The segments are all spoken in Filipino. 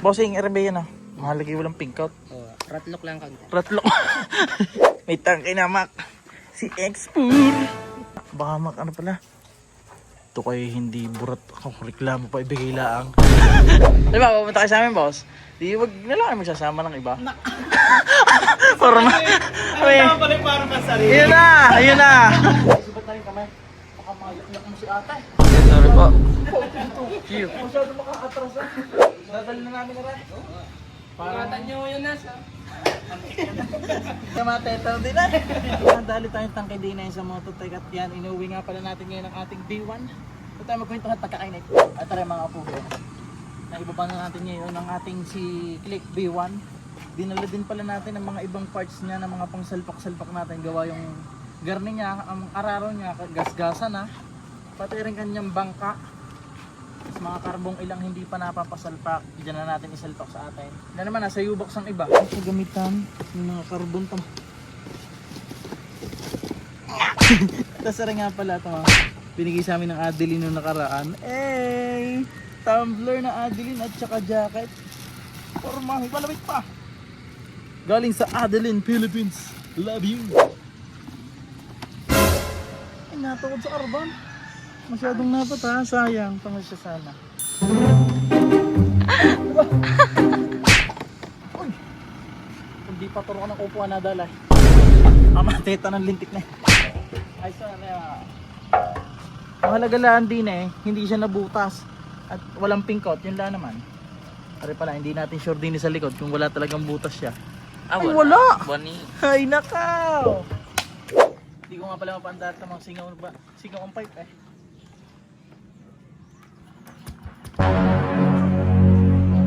Bossing, RB yan ah. Mahalagi walang pink out. Oh, ratlok lang kag. Ratlok. May tangkay na Mac. Si Expur. Baka Mac ano pala. Ito kayo hindi burat ako. Reklamo pa ibigay laang. Diba, pupunta kayo sa amin boss? Di wag na lang kayo magsasama ng iba. Para ma... Ayun na! Ayun na! Subat na rin kamay. Baka mayak-yak mo si ate. Sorry po. Cute. Masyado makakatras ah. Dadali na namin na rin. Pagkatan nyo yun na sa. Kamatetaw din na. Dali tayong tangke din na sa Mototech at yan. Inuwi nga pala natin ngayon ang ating B1. Ito tayo magkwentuhan pagkakainit. At tara mga apugo. Naibaba na natin ngayon ang ating si Click B1. Dinala din pala natin ang mga ibang parts niya ng mga pang salpak-salpak natin. Gawa yung garni niya, ang araro niya, gasgasan na. Pati rin kanyang bangka. Tapos mga karbong ilang hindi pa napapasalpak, dyan na natin isalpak sa atin. Na naman, nasa U-box ang iba. Ang gamitan ng mga karbon tam. Tapos rin nga pala ito, binigay sa amin ng Adeline nung nakaraan. Eh, tumbler na Adeline at saka jacket. Porma, ipalamit pa. Galing sa Adeline, Philippines. Love you. Ay, natukod sa Arban. Masyadong napat ha, sayang. Tama siya sana. Uy! Hindi pa turo ko ng upuan na dala. Amateta ng lintik na. Ay sana. Mahalaga lang din eh, hindi siya nabutas. At walang pinkot, yun lang naman. Pare pala, hindi natin sure din sa likod kung wala talagang butas siya. Ay wala! Bani. Ay nakaw! Hindi ko nga pala mapandar tamang singaw ba? Singaw ang pipe eh.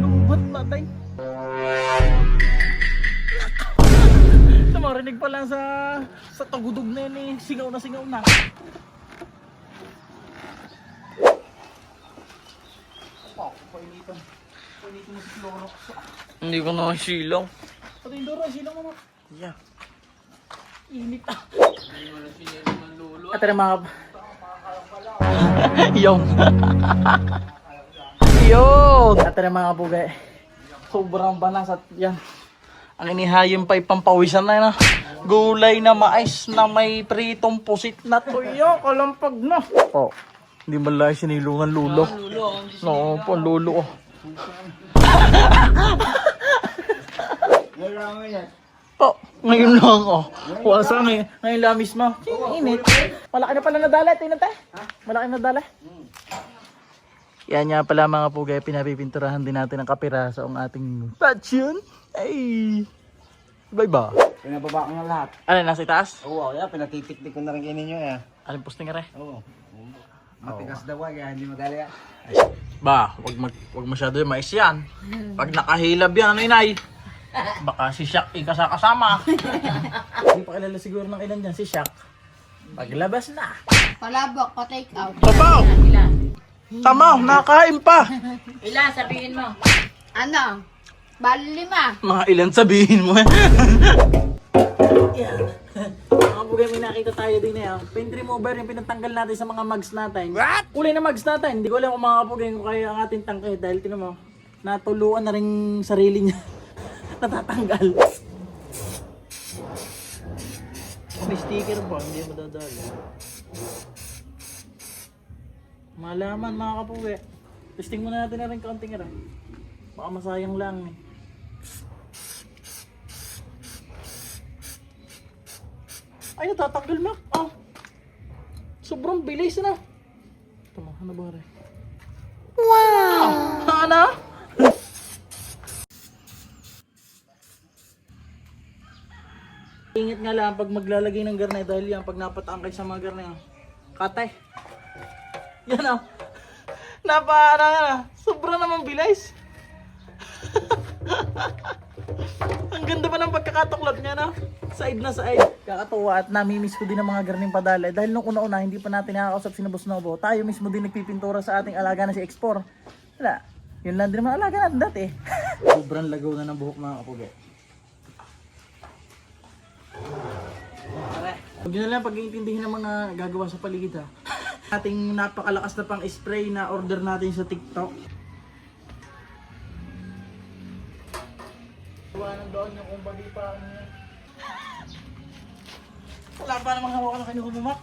Lubat matay. Marinig pa lang sa tagudog na yun eh. Singaw na singaw na. Oh, painitan. Painitan mo si Clorox. Hindi ko na silaw. Pati yung Dora, silang mo. Yeah. Init ah. Hindi mo na sinilaw ng lulo. At mga... Yung. Yun! At mga bugay. Sobrang banas at yan. Ang inihayong pa ipampawisan na yun. Gulay na mais na may pritong pusit na tuyo. Kalampag na. Oh, hindi mo lang sinilungan lulo. No, po lulo. Oh, ngayon lang oh. Wasa ngayon lang mismo. Init. Malaki na pala nadala. Tingnan tayo. Malaki na nadala. Yan nga pala mga pugay, pinapipinturahan din natin ang kapiraso ang ating passion. Ay! Bye ba? Pinababa ko na lahat. Ano, nasa itaas? Oo, yeah, pinatitik-tik ko na rin kinin nyo eh. Anong posting nga rin? Oo. Matigas daw kaya hindi madali ah. Ba, wag masyado yung mais yan. Pag nakahilab yan, ano inay? Baka si Shaq ikasakasama. Hindi pa kilala siguro ng ilan dyan, si Shaq. Paglabas na. Palabok, pa-take out. Sabaw! Tama, nakain pa. Ilan sabihin mo? Ano? Bali 5. Mga ilan sabihin mo. Yan. Mga bugay, may nakita tayo din eh. Paint remover yung pinatanggal natin sa mga mugs natin. What? Kulay na mugs natin. Hindi ko alam kung mga bugay kung kaya ang ating tangke. Dahil tinan mo, natuluan na rin sarili niya. Natatanggal. May sticker po, hindi madadali. Malaman mga kapuwi. Testing muna natin na rin kaunting rin. Baka masayang lang eh. Ay, natatanggal Mac. Oh. Sobrang bilis na. Tama, ano ba rin? Wow! Ano? Ingat nga lang pag maglalagay ng garne dahil yan pag napatangkay sa mga garne. Katay. Yan o. Sobrang naman bilis. Ang ganda pa ng pagkakatuklap niya, no? Side na side. Kakatuwa at namimiss ko din ang mga garning padala. Dahil nung una-una, hindi pa natin nakakausap si Boss Nobo. Tayo mismo din nagpipintura sa ating alaga na si Expor. Wala. Yun lang din naman alaga natin dati. Sobrang lagaw na ng buhok mga kapugay. Huwag nyo na lang pag-iintindihin ng mga gagawa sa paligid ha. Ating napakalakas na pang spray na order natin sa TikTok. Iwanan doon yung kumbagi pa niya. Wala pa namang hawakan na kinukumak.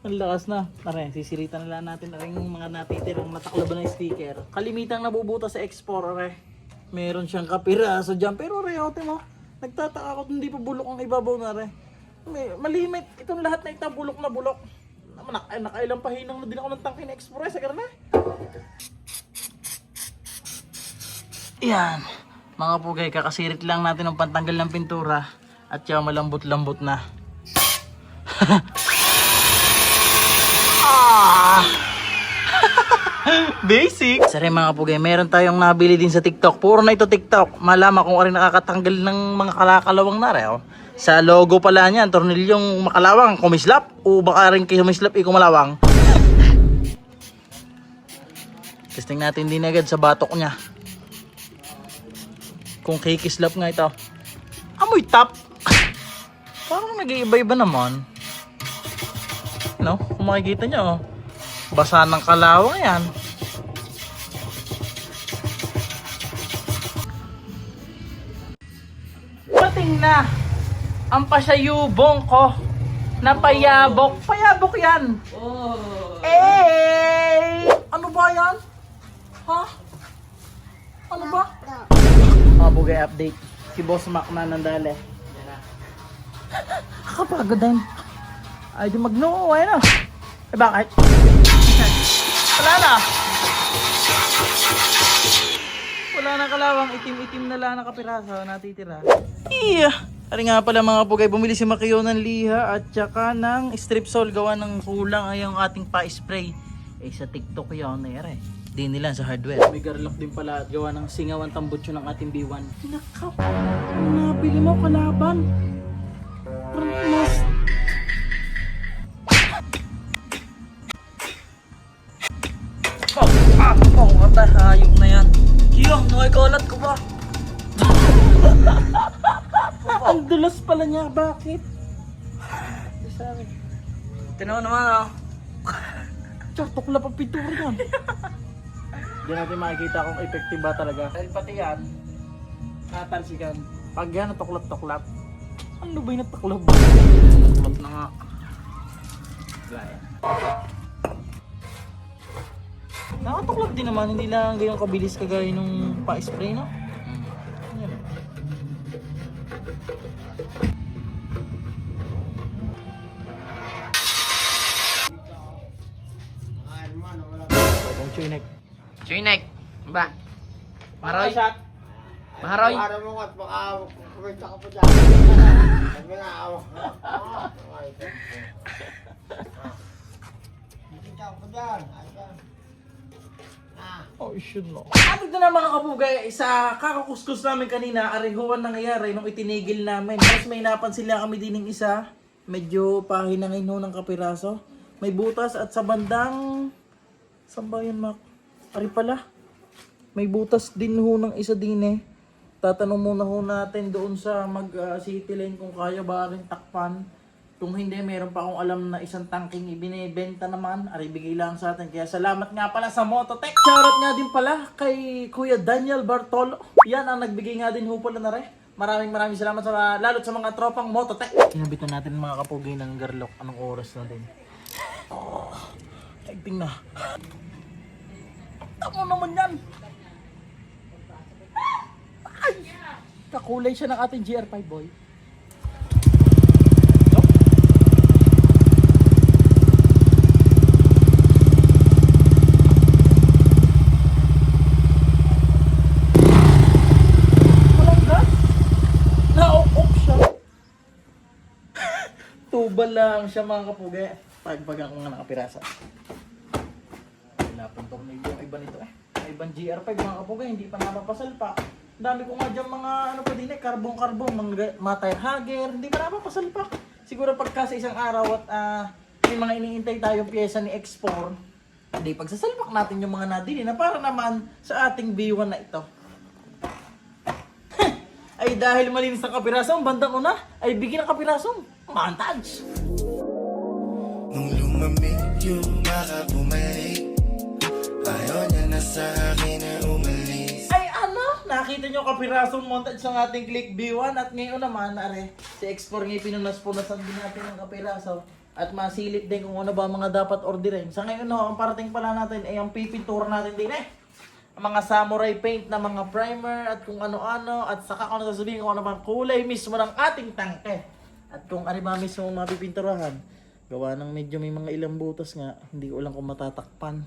Ang lakas na. Tara, sisiritan na lang natin na rin yung mga natitirang nataklaban na sticker. Kalimitang nabubuta sa Explorer. Meron siyang kapiraso dyan. Pero reyote mo, nagtataka ako kung hindi pa bulok ang ibabaw na rin. Malimit. Itong lahat na ito bulok na bulok. Nakailang pahinang na din ako ng tangke na Explorer. Sagar na. Yan. Mga pugay, kakasirit lang natin ng pantanggal ng pintura. At yung malambot-lambot na. Basic. Sorry mga pugay, meron tayong nabili din sa TikTok. Puro na ito TikTok. Malaman kung ano nakakatanggal ng mga kalakalawang na rin. Sa logo pala niyan, tornilyong makalawang, kumislap. O baka rin kayo kumislap, kumalawang. Testing natin din agad sa batok niya. Kung kikislap nga ito. Amoy tap. Parang nag-iiba-iba naman. No? Kung makikita nyo, basa ng kalawang yan. Pating na ang pasyayubong ko na payabok. Payabok yan. Oh. Eh! Ano ba yan? Ha? Ano ba? Mga bugay update. Si Boss Mac na nandali. Kapagod din. Ay di magno, ay na. Eh bakit? Wala na. Wala na kalawang, itim-itim na lang na kapiraso natitira. Iya. Ari nga pala mga pugay, bumili si Makio ng liha at saka ng strip sole gawa ng kulang ay yung ating pa-spray. Eh sa TikTok yun na yari. Di nila sa hardware. May garlock din pala at gawa ng singawan tambutso ng ating B1. Nakaw. Nabili mo kalaban. Mas oh, kata hayop na yan. Kiyong, nakikalat ko ba? Ang dulas pala niya, bakit? Sorry. Tinaw naman ah. Tsaka, tukla pa pintura yan. Hindi natin makikita kung effective ba talaga. Dahil pati yan, natalsikan. Pag yan, natuklap-tuklap. Ano ba yung natuklap? Tuklap na nga. Gaya. Nakatuklap din naman, hindi lang ganyan kabilis kagaya nung pa-spray, no? Yan. Bagong chinek. Chinek. Ba? Maroy. Shot. Maroy. Para mo at baka kumita ka pa dyan. Sabi nga ako. Kumita ka pa dyan. Oh, should no. At ito na mga kabugay, sa kakakuskus namin kanina, arihuan nangyayari nung itinigil namin. Tapos may napansin lang kami din ng isa, medyo pahinangin ho ng kapiraso. May butas at sa bandang, saan ba yun, Mac? Ari pala, may butas din ho ng isa din eh. Tatanong muna ho natin doon sa mag-city lane kung kaya ba rin takpan. Kung hindi, meron pa akong alam na isang tangking ibinibenta naman. Ari, bigay lang sa atin. Kaya salamat nga pala sa Mototech. Shoutout nga din pala kay Kuya Daniel Bartolo. Yan ang nagbigay nga din ho pala na rin. Maraming salamat sa lalo't sa mga tropang Mototech. Kinabitan natin mga kapugay ng garlock. Anong oras na din? Oh, ligting na. Tamo naman yan. Ay! Kakulay siya ng ating GR5 boy. Tubal lang siya mga kapugay. Pagbagang ko nga nakapirasa. Wala pang tornilyo yung iba nito eh. ibang GR5 mga kapugay, hindi pa napapasalpak. Dami ko nga dyan mga ano pa din karbong-karbong, mga tire hugger, hindi pa napapasalpak. Siguro pagka sa isang araw at may mga iniintay tayong pyesa ni X4, hindi pagsasalpak natin yung mga nadili na para naman sa ating B1 na ito. Ay dahil malinis ang kapirasong, bandang una ay bigyan ng kapirasong montage. Nung lumamig yung makabumalik, ayaw niya na sa akin na umalis. Ay ano, nakita nyo kapirasong montage ng ating Click B1 at ngayon naman, are, si X4 ngayon pinunas-punasan din natin ng kapiraso at masilip din kung ano ba mga dapat orderin. Sa ngayon no, ang parating pala natin ay ang pipintura natin din ang mga samurai paint na mga primer at kung ano-ano at saka kung ano sasabihin kung ano bang kulay mismo ng ating tangke. At kung ano ba mismo mapipinturahan, gawa ng medyo may mga ilang butas nga, hindi ko lang kung matatakpan.